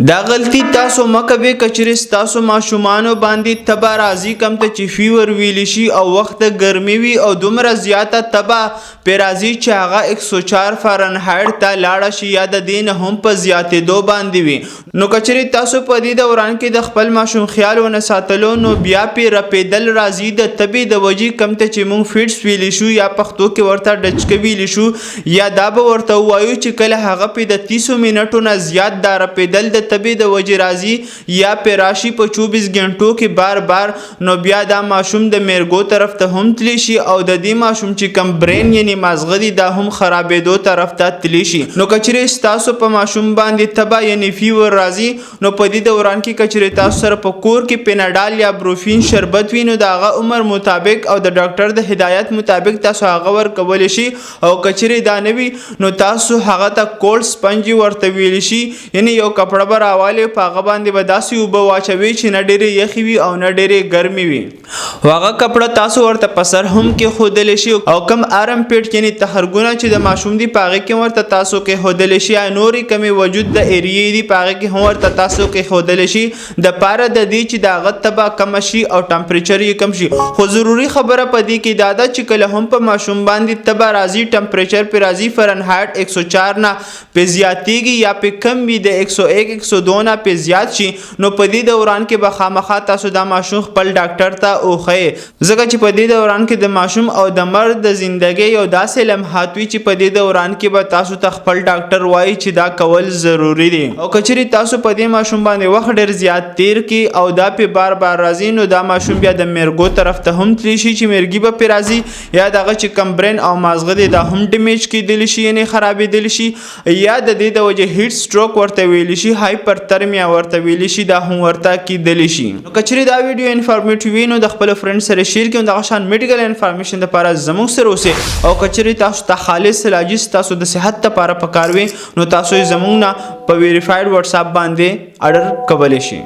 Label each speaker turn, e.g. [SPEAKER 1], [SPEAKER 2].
[SPEAKER 1] دا غلطی تاسو مکوئ کچری ستاسو ماشومانو باندې تبه راځي کم ته چې فیور ویلی شي او وخت ګرمي وي او دومره زیاته تبه پې راځي چې هغه 104 فارنهایټ ته لاړه شي یا د دې نه هم په زیاتېدو باندې وي. نو کچری تاسو په دې دوران کې د خپل ماشوم خیال ونه ساتلو نو بیا پې رپېدل راځي د تبې د وجې کم ته چې موږ فیټس ویلی شو یا پښتو کې ورته ډچکه ویلی شو یا دا به ورته ووایو چې کله هغه پې د 30 منټو نه زیات دا رپېدل د تبې د وجې راځي یا پې راشي په 24 غنټو کې بار بار نو بیا دا ماشوم د میرګو طرف ته هم تلی شي او د دې ماشوم چې کم برین یعنی مازغه دي دا هم خرابېدو طرف ته تلی شي. نو کچری ستاسو په ماشوم باندې تبه یعنی فیور راځي نو په دې دوران کې کچری تاسو سره په کور کې پیناډال یا بروفین شربت وي نو د هغه عمر مطابق او د ډاکټر د هدایت مطابق تاسو هغه ورکولی شي او کچری دا نه وي نو تاسو هغه ته کولډ سپنج ورته ویلی شي یعنی یو کپړه به راوالی په هغه باندې به داسې اوبه واچوي چې نه ډېرې یخې وي او نه ډېرې ګرمې وي. هغه کپړه تاسو ورته په سر هم کېښودلی شي او کم آرم پیټ یعنې تخرګونه چې د ماشوم دي په هغې کې ورته تاسو کېښودلی شي یا نورې کمې وجود د ایریې دي په هغې کې هم ورته تاسو کېښودلی شي د پاره د دې چې د هغه تبه کمه شي او ټمپریچر یې کم شي. خو ضروري خبره په دې کې دا ده چې کله هم په ماشوم باندې تبه راځي ټمپریچر پې راځي فارنهایټ 104 نه پې زیاتېږي یا پې کم وي د 101 102 نه پې زیات شي نو په دې دوران کې به خامخا تاسو دا ماشوم خپل ډاکټر ته وښیئ ځکه چې په دې دوران کې د ماشوم او د مرګ د زندګۍ یو داسې لمحات وي چې په دې دوران کې به تاسو ته خپل ډاکټر وایي چې دا کول ضروري دي. او کچری تاسو په دې ماشوم باندې وخت ډېر زیات تیر کړي او دا پې بار بار راځي نو دا ماشوم بیا د میرګو طرف ته هم تلی شي چې میرګي به پې راځي یا دغه چې کم برین او مازغه دی دا هم ډیمیج کېدلی شي یعنې خرابېدلی شي یا د دې د وجې هیټ سټروک ورته ویلی شي هایپرترمیا ورته ویلی شي دا هم ورته کېدلی شي. نو کچری دا ویډیو انفارمیټیو وي نو د خپلو فرینډ سره شیر کړئ دغه شان میډیکل انفارمیشن دپاره زموږ سره اوسئ او کچری تاسو ته خالص علاجي ستاسو د صحت دپاره پکار وي نو تاسو یې زموږ نه په ویریفایډ واتساپ باندې اډر کولی شئ.